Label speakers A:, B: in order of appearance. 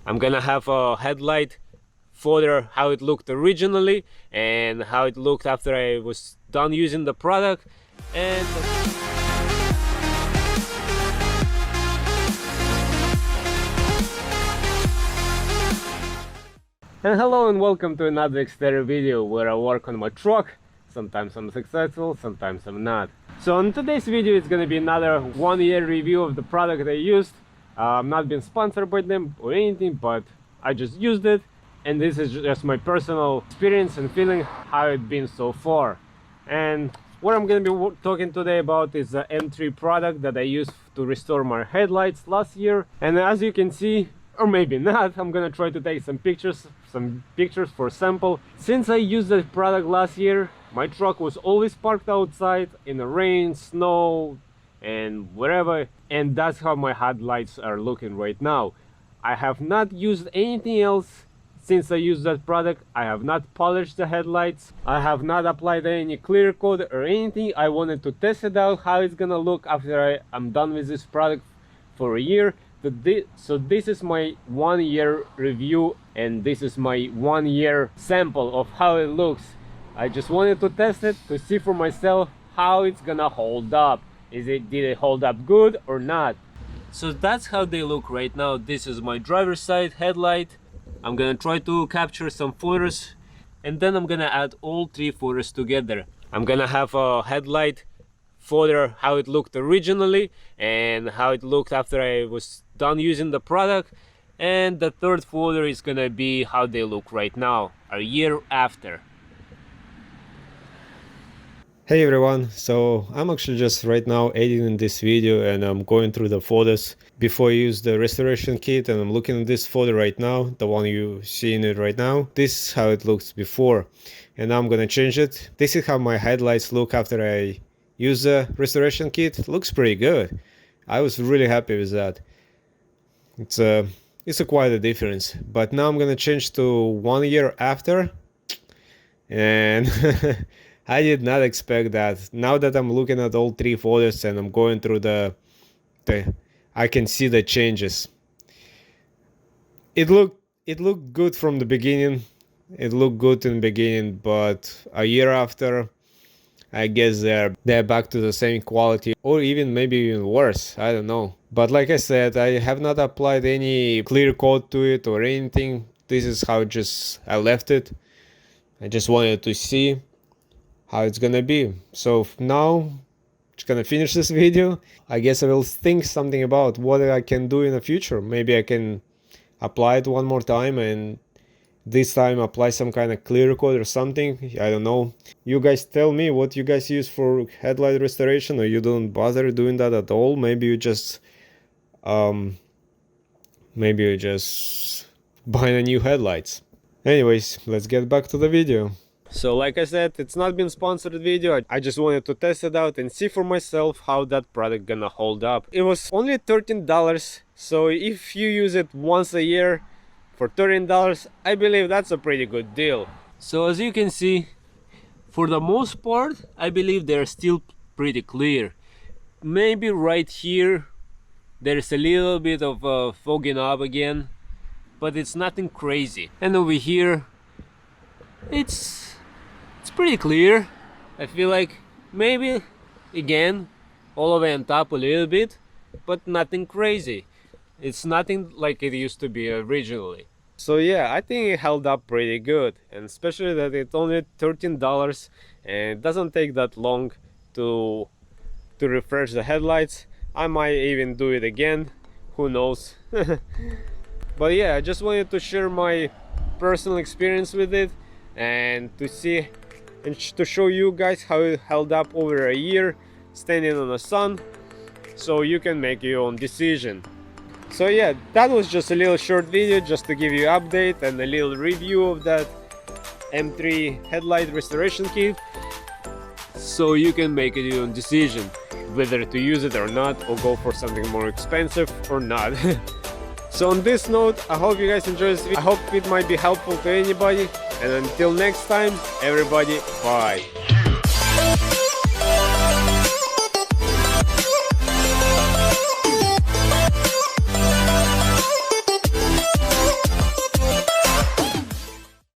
A: I'm gonna have a headlight photo how it looked originally and how it looked after I was done using the product. And hello and welcome to another exterior video where I work on my truck. Sometimes I'm successful, sometimes I'm not. So in today's video it's gonna be another 1 year review of the product I used. I'm not been sponsored by them or anything, but I just used it, and this is just my personal experience and feeling how it's been so far. And what I'm gonna be talking today about is the M3 product that I used to restore my headlights last year. And as you can see, or maybe not, I'm gonna try to take some pictures for sample. Since I used the product last year, my truck was always parked outside in the rain, snow, and wherever, and that's how my headlights are looking right now. I have not used anything else since I used that product. I have not polished the headlights. I have not applied any clear coat or anything. I wanted to test it out how it's gonna look after I'm done with this product for a year. So this is my 1 year review, and this is my 1 year sample of how it looks. I just wanted to test it to see for myself how it's gonna hold up. Did it hold up good or not? So that's how they look right now. This is my driver's side headlight. I'm gonna try to capture some photos, and then I'm gonna add all three photos together. I'm gonna have a headlight photo how it looked originally and how it looked after I was done using the product, and the third photo is gonna be how they look right now, a year after.
B: Hey everyone, so I'm actually just right now editing this video and I'm going through the photos before I use the restoration kit, and I'm looking at this photo right now, the one you see in it right now. This is how it looks before, and now I'm gonna change it. This is how my headlights look after I use the restoration kit. It looks pretty good. I was really happy with that. It's a quite a difference. But now I'm gonna change to 1 year after, and I did not expect that. Now that I'm looking at all three photos and I'm going through I can see the changes. It looked good from the beginning. It looked good in the beginning, but a year after, I guess they're back to the same quality, or even maybe even worse. I don't know. But like I said, I have not applied any clear coat to it or anything. This is how I left it. I just wanted to see how it's gonna be. So now just gonna finish this video. I guess I will think something about what I can do in the future. Maybe I can apply it one more time, and this time apply some kind of clear coat or something. I don't know. You guys tell me what you guys use for headlight restoration, or you don't bother doing that at all. Maybe you just buying a new headlights. Anyways, let's get back to the video. So like I said, it's not been sponsored video. I just wanted to test it out and see for myself how that product gonna hold up. It was only $13, so if you use it once a year for $13, I believe that's a pretty good deal. So as you can see, for the most part, I believe they're still pretty clear. Maybe right here there's a little bit of fogging up again, but it's nothing crazy. And over here, it's pretty clear. I feel like maybe again all the way on top a little bit, but nothing crazy. It's nothing like it used to be originally. So yeah, I think it held up pretty good, and especially that it's only $13 and it doesn't take that long to refresh the headlights. I might even do it again, who knows. But yeah, I just wanted to share my personal experience with it, and to see and to show you guys how it held up over a year standing on the sun, so you can make your own decision. So yeah, that was just a little short video just to give you an update and a little review of that M3 headlight restoration kit, so you can make your own decision whether to use it or not, or go for something more expensive or not. So on this note, I hope you guys enjoyed this video. I hope it might be helpful to anybody, and until next time, everybody, bye.